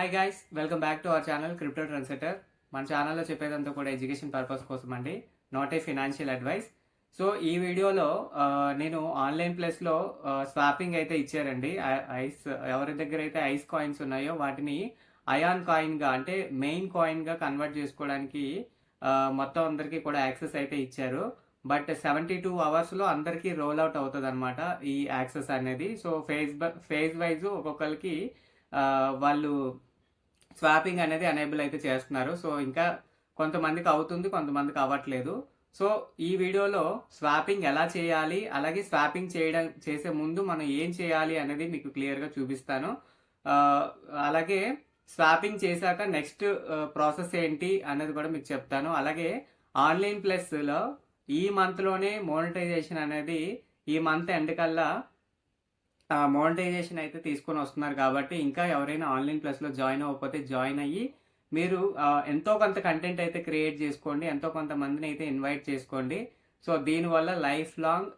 Hi guys, welcome back to our channel crypto trendsetter. మన ఛానల్లో చెప్పేదంతా కూడా ఎడ్యుకేషన్ పర్పస్ కోసం అండి, not a financial advice. So ఈ వీడియోలో నేను ఆన్లైన్ ప్లేస్లో స్వాపింగ్ అయితే ఇచ్చారండి. ఐస్ ఎవరి దగ్గర అయితే ఐస్ కాయిన్స్ ఉన్నాయో వాటిని అయాన్ కాయిన్గా అంటే మెయిన్ కాయిన్గా కన్వర్ట్ చేసుకోవడానికి మొత్తం అందరికీ కూడా యాక్సెస్ అయితే ఇచ్చారు. బట్ 72 అవర్స్లో అందరికీ రోల్ అవుట్ అవుతుంది అనమాట ఈ యాక్సెస్ అనేది. సో ఫేజ్ వైజ్ ఒక్కొక్కరికి వాళ్ళు స్వాపింగ్ అనేది ఎనేబుల్ అయితే చేస్తున్నారు. సో ఇంకా కొంతమందికి అవుతుంది, కొంతమందికి అవ్వట్లేదు. సో ఈ వీడియోలో స్వాపింగ్ ఎలా చేయాలి, అలాగే స్వాపింగ్ చేసే ముందు మనం ఏం చేయాలి అనేది మీకు క్లియర్గా చూపిస్తాను. అలాగే స్వాపింగ్ చేశాక నెక్స్ట్ ప్రాసెస్ ఏంటి అనేది కూడా మీకు చెప్తాను. అలాగే ఆన్లైన్ ప్లస్లో ఈ మంత్లోనే మోనిటైజేషన్ అనేది ఈ మంత్ ఎండ్ కల్లా మోనిటైజేషన్ అయితే తీసుకొని వస్తున్నారు. కాబట్టి ఇంకా ఎవరైనా ఆన్లైన్ ప్లస్లో జాయిన్ అవ్వకపోతే జాయిన్ అయ్యి మీరు ఎంతో కొంత కంటెంట్ అయితే క్రియేట్ చేసుకోండి, ఎంతో కొంతమందిని అయితే ఇన్వైట్ చేసుకోండి. సో దీనివల్ల లైఫ్ లాంగ్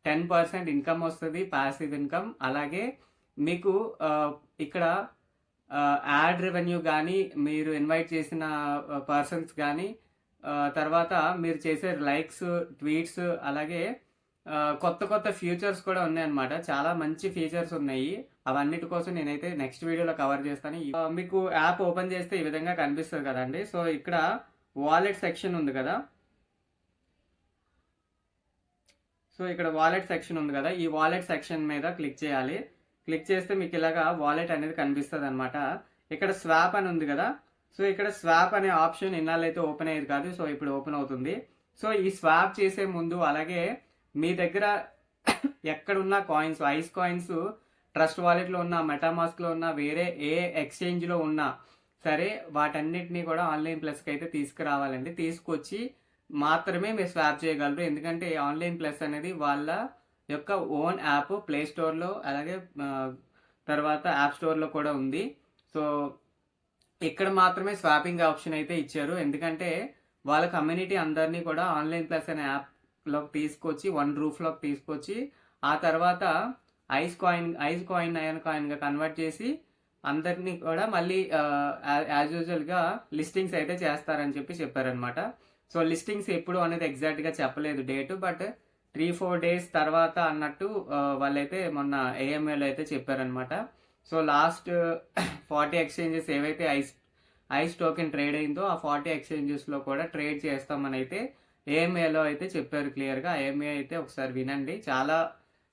10% ఇన్కమ్ వస్తుంది, ప్యాసివ్ ఇన్కమ్. అలాగే మీకు ఇక్కడ యాడ్ రెవెన్యూ కానీ, మీరు ఇన్వైట్ చేసిన పర్సన్స్ కానీ, తర్వాత మీరు చేసే లైక్స్, ట్వీట్స్, అలాగే కొత్త కొత్త ఫీచర్స్ కూడా ఉన్నాయన్నమాట. చాలా మంచి ఫీచర్స్ ఉన్నాయి. అవన్నిటి కోసం నేనైతే నెక్స్ట్ వీడియోలో కవర్ చేస్తాను. మీకు యాప్ ఓపెన్ చేస్తే ఈ విధంగా కనిపిస్తుంది కదండి. సో ఇక్కడ వాలెట్ సెక్షన్ ఉంది కదా. సో ఇక్కడ వాలెట్ సెక్షన్ ఉంది కదా, ఈ వాలెట్ సెక్షన్ మీద క్లిక్ చేయాలి. క్లిక్ చేస్తే మీకు ఇలాగా వాలెట్ అనేది కనిపిస్తుంది అనమాట. ఇక్కడ స్వాప్ అని ఉంది కదా. సో ఇక్కడ స్వాప్ అనే ఆప్షన్ ఇన్నాళ్ళైతే ఓపెన్ అయ్యేది కాదు. సో ఇప్పుడు ఓపెన్ అవుతుంది. సో ఈ స్వాప్ చేసే ముందు, అలాగే మీ దగ్గర ఎక్కడున్న కాయిన్స్, ఐస్ కాయిన్స్ ట్రస్ట్ వాలెట్లో ఉన్న, మెటామాస్క్లో ఉన్న, వేరే ఏ ఎక్స్చేంజ్లో ఉన్నా సరే వాటన్నిటిని కూడా ఆన్లైన్ ప్లస్కి అయితే తీసుకురావాలండి. తీసుకొచ్చి మాత్రమే మీరు స్వాప్ చేయగలరు. ఎందుకంటే ఆన్లైన్ ప్లస్ అనేది వాళ్ళ యొక్క ఓన్ యాప్ ప్లే స్టోర్లో, అలాగే తర్వాత యాప్ స్టోర్లో కూడా ఉంది. సో ఇక్కడ మాత్రమే స్వాపింగ్ ఆప్షన్ అయితే ఇచ్చారు. ఎందుకంటే వాళ్ళ కమ్యూనిటీ అందరినీ కూడా ఆన్లైన్ ప్లస్ అనే యాప్లోకి తీసుకొచ్చి, వన్ రూఫ్లోకి తీసుకొచ్చి, ఆ తర్వాత ఐస్ కాయిన్ అయాన్ కాయిన్గా కన్వర్ట్ చేసి అందరినీ కూడా మళ్ళీ యాజ్ యూజువల్గా లిస్టింగ్స్ అయితే చేస్తారని చెప్పారనమాట. సో లిస్టింగ్స్ ఎప్పుడు అనేది ఎగ్జాక్ట్గా చెప్పలేదు డేటు, బట్ 3-4 డేస్ తర్వాత అన్నట్టు వాళ్ళైతే మొన్న ఏఎంఏలో అయితే చెప్పారనమాట. సో లాస్ట్ 40 ఎక్స్చేంజెస్ ఏవైతే ఐస్ టోకెన్ ట్రేడ్ అయిందో ఆ 40 ఎక్స్చేంజెస్లో కూడా ట్రేడ్ చేస్తామని అయితే ఏఎంఏలో అయితే చెప్పారు క్లియర్గా. ఏఎంఏ అయితే ఒకసారి వినండి. చాలా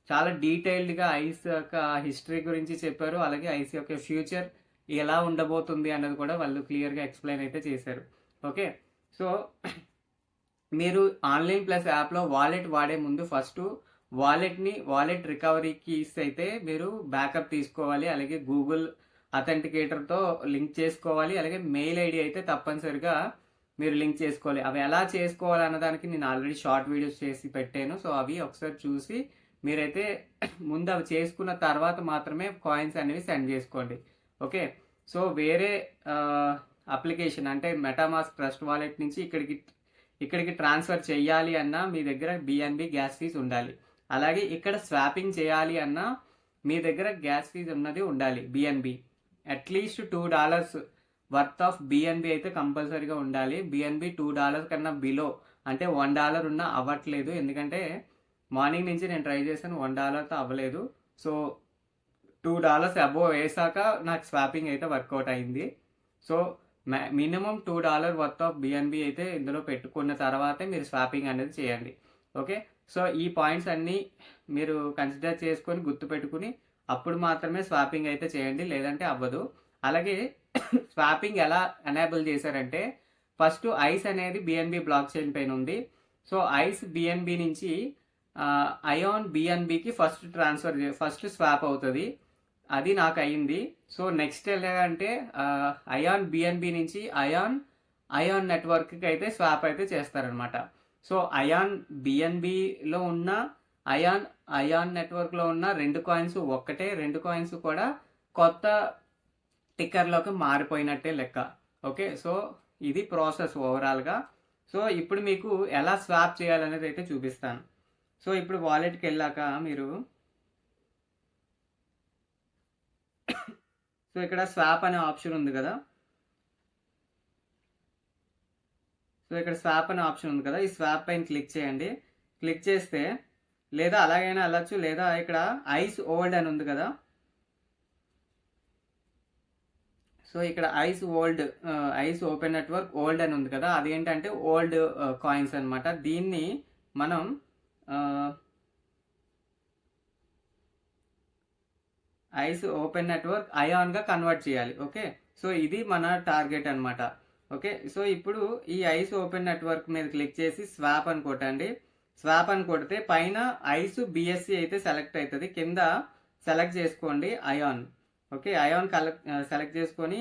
చాలా డీటెయిల్డ్గా ఐస్ యొక్క హిస్టరీ గురించి చెప్పారు. అలాగే ఐస్ యొక్క ఫ్యూచర్ ఎలా ఉండబోతుంది అన్నది కూడా వాళ్ళు క్లియర్గా ఎక్స్ప్లెయిన్ అయితే చేశారు. ఓకే, సో మీరు ఆన్లైన్ ప్లస్ యాప్లో వాలెట్ వాడే ముందు ఫస్ట్ వాలెట్ రికవరీ కీస్ అయితే మీరు బ్యాకప్ తీసుకోవాలి. అలాగే గూగుల్ అథెంటికేటర్తో లింక్ చేసుకోవాలి. అలాగే మెయిల్ ఐడి అయితే తప్పనిసరిగా మీరు లింక్ చేసుకోవాలి. అవి ఎలా చేసుకోవాలి అన్నదానికి నేను ఆల్రెడీ షార్ట్ వీడియోస్ చేసి పెట్టాను. సో అవి ఒకసారి చూసి మీరైతే ముందు అవి చేసుకున్న తర్వాత మాత్రమే కాయిన్స్ అనేవి సెండ్ చేసుకోండి. ఓకే, సో వేరే అప్లికేషన్ అంటే మెటామాస్క్ ట్రస్ట్ వాలెట్ నుంచి ఇక్కడికి ట్రాన్స్ఫర్ చేయాలి అన్నా మీ దగ్గర బిఎన్బి గ్యాస్ ఫీజ్ ఉండాలి. అలాగే ఇక్కడ స్వాపింగ్ చేయాలి అన్నా మీ దగ్గర గ్యాస్ ఫీజ్ ఉన్నది ఉండాలి. BNB at least $2 worth of BNB అయితే కంపల్సరీగా ఉండాలి. బిఎన్బి $2 కన్నా బిలో అంటే $1 ఉన్నా అవ్వట్లేదు. ఎందుకంటే మార్నింగ్ నుంచి నేను ట్రై చేశాను, $1తో అవ్వలేదు. సో $2 అబోవ్ వేసాక నాకు స్వాపింగ్ అయితే వర్కౌట్ అయింది. So minimum $2 worth of BNB అయితే ఇందులో పెట్టుకున్న తర్వాతే మీరు స్వాపింగ్ అనేది చేయండి. ఓకే, సో ఈ పాయింట్స్ అన్నీ మీరు కన్సిడర్ చేసుకొని గుర్తుపెట్టుకుని అప్పుడు మాత్రమే స్వాపింగ్ అయితే చేయండి, లేదంటే అవ్వదు. అలాగే స్వాపింగ్ ఎలా ఎనేబుల్ చేశారంటే, ఫస్ట్ ఐస్ అనేది బిఎన్బి బ్లాక్ చైన్ పైన ఉంది. సో ఐస్ బిఎన్బి నుంచి అయాన్ బిఎన్బికి ఫస్ట్ స్వాప్ అవుతుంది. అది నాకు అయింది. సో నెక్స్ట్ ఎలాగంటే అయాన్ బిఎన్బి నుంచి అయాన్ నెట్వర్క్కి అయితే స్వాప్ అయితే చేస్తారనమాట. సో అయాన్ బిఎన్బిలో ఉన్న అయాన్ నెట్వర్క్లో ఉన్న 2 కాయిన్స్ ఒక్కటే, 2 కాయిన్స్ కూడా కొత్త టిక్కర్లోకి మారిపోయినట్టే లెక్క. ఓకే, సో ఇది ప్రాసెస్ ఓవరాల్గా. సో ఇప్పుడు మీకు ఎలా స్వాప్ చేయాలనేది అయితే చూపిస్తాను. సో ఇప్పుడు వాలెట్కి వెళ్ళాక మీరు సో ఇక్కడ స్వాప్ అనే ఆప్షన్ ఉంది కదా, సో ఇక్కడ స్వాప్ అనే ఆప్షన్ ఉంది కదా, ఈ స్వాప్ పైన క్లిక్ చేయండి. క్లిక్ చేస్తే లేదా అలాగైనా వెళ్ళచ్చు, లేదా ఇక్కడ ఐస్ ఓల్డ్ అని ఉంది కదా, సో ఇక్కడ ఐస్ ఓపెన్ నెట్వర్క్ ఓల్డ్ అని ఉంది కదా, అదేంటంటే ఓల్డ్ కాయిన్స్ అనమాట. దీన్ని మనం ఐస్ ఓపెన్ నెట్వర్క్ అయాన్గా కన్వర్ట్ చేయాలి. ఓకే, సో ఇది మన టార్గెట్ అనమాట. ఓకే, సో ఇప్పుడు ఈ ఐస్ ఓపెన్ నెట్వర్క్ మీద క్లిక్ చేసి స్వాప్ అని కొట్టండి. స్వాప్ అని కొడితే పైన ఐస్ బిఎస్సి అయితే సెలెక్ట్ అవుతుంది, కింద సెలెక్ట్ చేసుకోండి అయాన్. ఓకే, అయాన్ సెలెక్ట్ చేసుకొని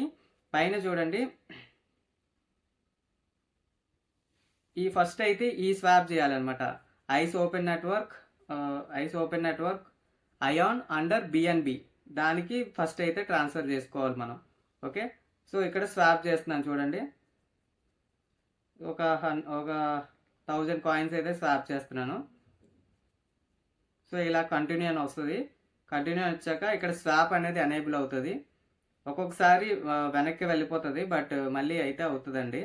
పైన చూడండి, ఈ ఫస్ట్ అయితే ఈ స్వాప్ చేయాలన్నమాట. Ice Open Network ION under BNB, దానికి ఫస్ట్ అయితే ట్రాన్స్ఫర్ చేసుకోవాలి మనం. ఓకే, సో ఇక్కడ స్వాప్ చేస్తున్నాను చూడండి, ఒక 1000 కాయిన్స్ అయితే స్వాప్ చేస్తున్నాను. సో ఇలా కంటిన్యూ అని వస్తుంది. కంటిన్యూ వచ్చాక ఇక్కడ స్వాప్ అనేది ఎనేబుల్ అవుతుంది. ఒక్కొక్కసారి వెనక్కి వెళ్ళిపోతుంది, బట్ మళ్ళీ అయితే అవుతుందండి.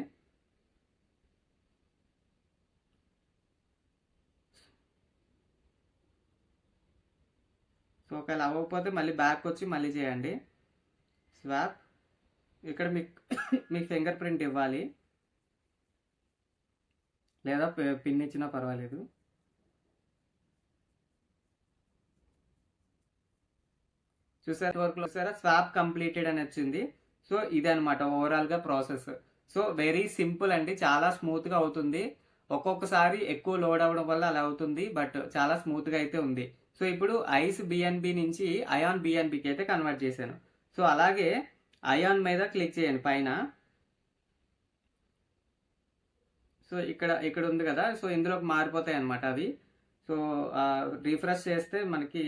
సో ఒకవేళ అవ్వకపోతే మళ్ళీ బ్యాక్ వచ్చి మళ్ళీ చేయండి స్వాప్. ఇక్కడ మీకు ఫింగర్ ప్రింట్ ఇవ్వాలి, లేదా పిన్ ఇచ్చినా పర్వాలేదు. చూసారా స్వాప్ కంప్లీటెడ్ అని వచ్చింది. సో ఇదనమాట ఓవరాల్గా ప్రాసెస్. సో వెరీ సింపుల్ అండి, చాలా స్మూత్గా అవుతుంది. ఒక్కొక్కసారి ఎక్కువ లోడ్ అవ్వడం వల్ల అలా అవుతుంది, బట్ చాలా స్మూత్గా అయితే ఉంది. సో ఇప్పుడు ఐస్ బిఎన్బి నుంచి అయాన్ బిఎన్బికి అయితే కన్వర్ట్ చేశాను. సో అలాగే అయాన్ మీద క్లిక్ చేయండి పైన. సో ఇక్కడ ఉంది కదా, సో ఇందులోకి మారిపోతాయి అన్నమాట అవి. సో రిఫ్రెష్ చేస్తే మనకి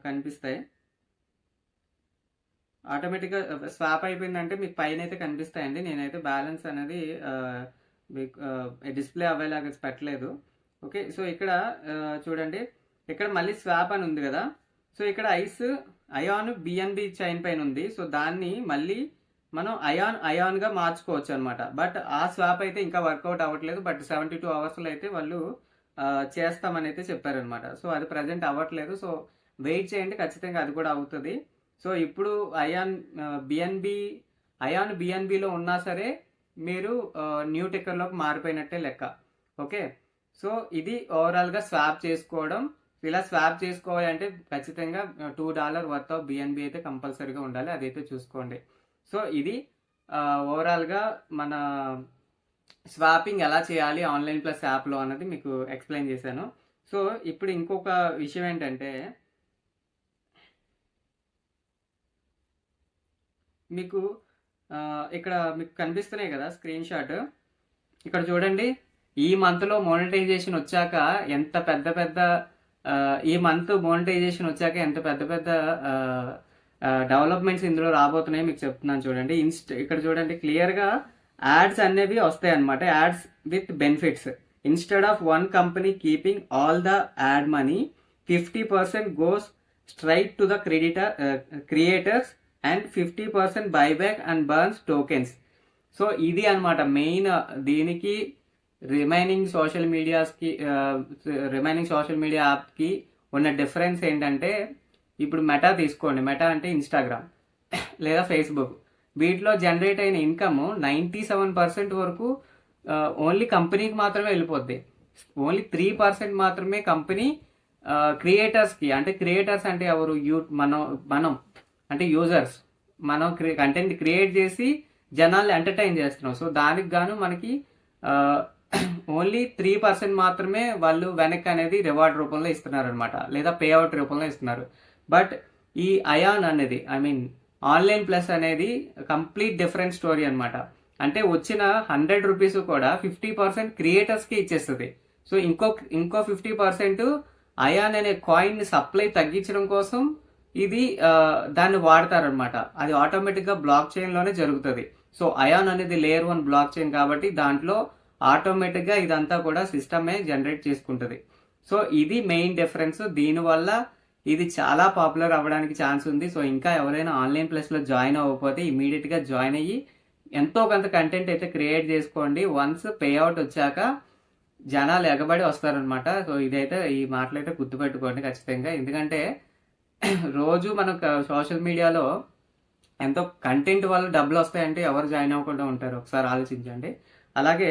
కనిపిస్తాయి ఆటోమేటిక్గా. స్వాప్ అయిపోయిందంటే మీకు పైన అయితే కనిపిస్తాయండి. నేనైతే బ్యాలెన్స్ అనేది డిస్ప్లే అవ్వేలాగా పెట్టలేదు. ఓకే, సో ఇక్కడ చూడండి, ఇక్కడ మళ్ళీ స్వాప్ అని ఉంది కదా, సో ఇక్కడ అయాన్ బిఎన్బి చైన్ పైన ఉంది. సో దాన్ని మళ్ళీ మనం అయాన్గా మార్చుకోవచ్చు అనమాట. బట్ ఆ స్వాప్ అయితే ఇంకా వర్కౌట్ అవ్వట్లేదు, బట్ 72 అవర్స్లో అయితే వాళ్ళు చేస్తామని అయితే చెప్పారనమాట. సో అది ప్రజెంట్ అవ్వట్లేదు, సో వెయిట్ చేయండి, ఖచ్చితంగా అది కూడా అవుతుంది. సో ఇప్పుడు అయాన్ బిఎన్బిలో ఉన్నా సరే మీరు న్యూ టిక్కర్లోకి మారిపోయినట్టే లెక్క. ఓకే, సో ఇది ఓవరాల్గా స్వాప్ చేసుకోవడం. ఇలా స్వాప్ చేసుకోవాలి అంటే ఖచ్చితంగా $2 వర్త్ ఆఫ్ బిఎన్బి అయితే కంపల్సరీగా ఉండాలి, అదైతే చూసుకోండి. సో ఇది ఓవరాల్గా మన స్వాపింగ్ ఎలా చేయాలి ఆన్లైన్ ప్లస్ యాప్లో అన్నది మీకు ఎక్స్ప్లెయిన్ చేశాను. సో ఇప్పుడు ఇంకొక విషయం ఏంటంటే, మీకు ఇక్కడ మీకు కనిపిస్తున్నాయి కదా స్క్రీన్ షాట్, ఇక్కడ చూడండి. ఈ మంత్లో మోనిటైజేషన్ వచ్చాక ఎంత పెద్ద ఈ మంత్ మోనిటైజేషన్ వచ్చాక ఎంత పెద్ద డెవలప్మెంట్స్ ఇందులో రాబోతున్నాయి మీకు చెప్తున్నాను చూడండి. ఇక్కడ చూడండి క్లియర్గా యాడ్స్ అనేవి వస్తాయి అన్నమాట. Ads with benefits. Instead of one company keeping all the add money, 50% goes straight to the creators and 50% buyback and burns tokens. So ఇది అనమాట మెయిన్. దీనికి రిమైనింగ్ సోషల్ మీడియా యాప్కి ఉన్న డిఫరెన్స్ ఏంటంటే, ఇప్పుడు మెటా తీసుకోండి. మెటా అంటే ఇన్స్టాగ్రామ్ లేదా Facebook. వీటిలో జనరేట్ అయిన ఇన్కమ్ 97% వరకు ఓన్లీ కంపెనీకి మాత్రమే వెళ్ళిపోద్ది. ఓన్లీ 3% మాత్రమే కంపెనీ క్రియేటర్స్కి. అంటే క్రియేటర్స్ అంటే ఎవరు? మనం అంటే యూజర్స్. మనం కంటెంట్ క్రియేట్ చేసి జనాల్ని ఎంటర్టైన్ చేస్తున్నాం. సో దానికి గాను మనకి ఓన్లీ 3% మాత్రమే వాళ్ళు వెనక్కి అనేది రివార్డ్ రూపంలో ఇస్తున్నారు అనమాట, లేదా పే అవుట్ రూపంలో ఇస్తున్నారు. బట్ ఈ అయాన్ అనేది ఆన్లైన్ ప్లస్ అనేది కంప్లీట్ డిఫరెంట్ స్టోరీ అనమాట. అంటే వచ్చిన 100 రూపీస్ కూడా 50% క్రియేటర్స్కి ఇచ్చేస్తుంది. సో ఇంకో 50% అయాన్ అనే కాయిన్ సప్లై తగ్గించడం కోసం ఇది దాన్ని వాడతారనమాట. అది ఆటోమేటిక్గా బ్లాక్ చైన్లోనే జరుగుతుంది. సో అయాన్ అనేది లేయర్ 1 బ్లాక్ చైన్ కాబట్టి దాంట్లో ఆటోమేటిక్గా ఇదంతా కూడా సిస్టమే జనరేట్ చేసుకుంటుంది. సో ఇది మెయిన్ డిఫరెన్స్. దీనివల్ల ఇది చాలా పాపులర్ అవ్వడానికి ఛాన్స్ ఉంది. సో ఇంకా ఎవరైనా ఆన్లైన్ ప్లస్లో జాయిన్ అవ్వకపోతే ఇమీడియట్గా జాయిన్ అయ్యి ఎంతో కొంత కంటెంట్ అయితే క్రియేట్ చేసుకోండి. వన్స్ పే అవుట్ వచ్చాక జనాలు ఎగబడి వస్తారనమాట. సో ఇదైతే ఈ మాటలైతే గుర్తుపెట్టుకోండి ఖచ్చితంగా. ఎందుకంటే రోజు మనకు సోషల్ మీడియాలో ఎంతో కంటెంట్ వల్ల డబ్బులు వస్తాయంటే ఎవరు జాయిన్ అవ్వకుండా ఉంటారు, ఒకసారి ఆలోచించండి. అలాగే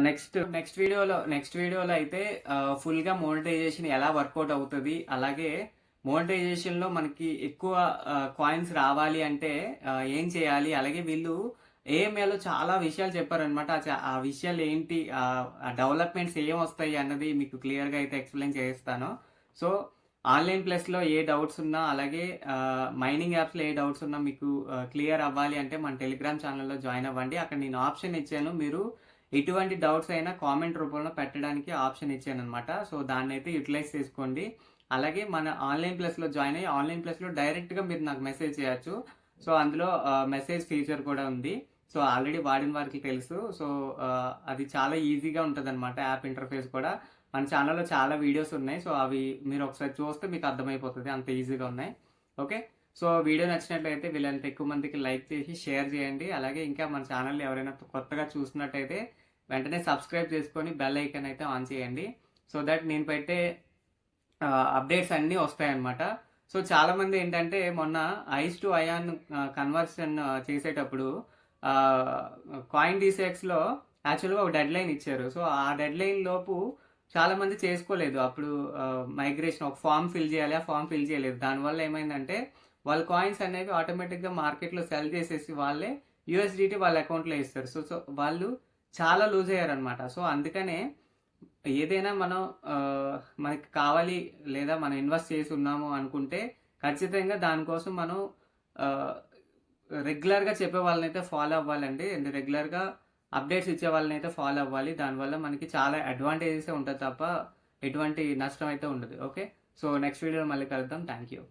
నెక్స్ట్ వీడియోలో అయితే ఫుల్గా మోనిటైజేషన్ ఎలా వర్కౌట్ అవుతుంది, అలాగే మోనిటైజేషన్లో మనకి ఎక్కువ కాయిన్స్ రావాలి అంటే ఏం చేయాలి, అలాగే వీళ్ళు ఏఎంఏలో చాలా విషయాలు చెప్పారనమాట. ఆ విషయాలు ఏంటి, ఆ డెవలప్మెంట్స్ ఏం వస్తాయి అన్నది మీకు క్లియర్గా అయితే ఎక్స్ప్లెయిన్ చేస్తాను. సో ఆన్లైన్ ప్లస్లో ఏ డౌట్స్ ఉన్నా, అలాగే మైనింగ్ యాప్స్లో ఏ డౌట్స్ ఉన్నా మీకు క్లియర్ అవ్వాలి అంటే మన టెలిగ్రామ్ ఛానల్లో జాయిన్ అవ్వండి. అక్కడ నేను ఆప్షన్ ఇచ్చాను, మీరు ఎటువంటి డౌట్స్ అయినా కామెంట్ రూపంలో పెట్టడానికి ఆప్షన్ ఇచ్చాను అనమాట. సో దాన్ని అయితే యూటిలైజ్ చేసుకోండి. అలాగే మన ఆన్లైన్ ప్లస్లో జాయిన్ అయ్యి ఆన్లైన్ ప్లస్లో డైరెక్ట్గా మీరు నాకు మెసేజ్ చేయొచ్చు. సో అందులో మెసేజ్ ఫీచర్ కూడా ఉంది. సో ఆల్రెడీ వాడిన వారికి తెలుసు. సో అది చాలా ఈజీగా ఉంటుంది అనమాట. యాప్ ఇంటర్ఫేస్ కూడా మన ఛానల్లో చాలా వీడియోస్ ఉన్నాయి. సో అవి మీరు ఒకసారి చూస్తే మీకు అర్థమైపోతుంది, అంత ఈజీగా ఉన్నాయి. ఓకే, సో వీడియో నచ్చినట్లయితే వీళ్ళంత ఎక్కువ మందికి లైక్ చేసి షేర్ చేయండి. అలాగే ఇంకా మన ఛానల్ ఎవరైనా కొత్తగా చూసినట్టయితే వెంటనే సబ్స్క్రైబ్ చేసుకొని బెల్ ఐకాన్ అయితే ఆన్ చేయండి. సో దట్ నేను పెట్టే అప్డేట్స్ అన్నీ వస్తాయన్నమాట. సో చాలామంది ఏంటంటే మొన్న ఐస్ టు అయాన్ కన్వర్షన్ చేసేటప్పుడు కాయిన్ డీసెక్స్లో యాక్చువల్గా ఒక డెడ్ లైన్ ఇచ్చారు. సో ఆ డెడ్ లైన్ లోపు చాలామంది చేసుకోలేదు. అప్పుడు మైగ్రేషన్ ఒక ఫామ్ ఫిల్ చేయాలి, ఆ ఫామ్ ఫిల్ చేయలేదు. దానివల్ల ఏమైందంటే వాళ్ళ కాయిన్స్ అనేవి ఆటోమేటిక్గా మార్కెట్లో సెల్ చేసేసి వాళ్ళే యూఎస్డిటీ వాళ్ళ అకౌంట్లో ఇస్తారు. సో సో వాళ్ళు చాలా లూజ్ అయ్యారనమాట. సో అందుకనే ఏదైనా మనం మనకి కావాలి లేదా మనం ఇన్వెస్ట్ చేసి ఉన్నాము అనుకుంటే ఖచ్చితంగా దానికోసం మనం రెగ్యులర్గా చెప్పే వాళ్ళని అయితే ఫాలో అవ్వాలండి. రెగ్యులర్గా అప్డేట్స్ ఇచ్చే వాళ్ళని అయితే ఫాలో అవ్వాలి. దానివల్ల మనకి చాలా అడ్వాంటేజెస్ ఉంటుంది తప్ప ఎటువంటి నష్టం అయితే ఉండదు. ఓకే, సో నెక్స్ట్ వీడియోలో మళ్ళీ కలుద్దాం. Thank you.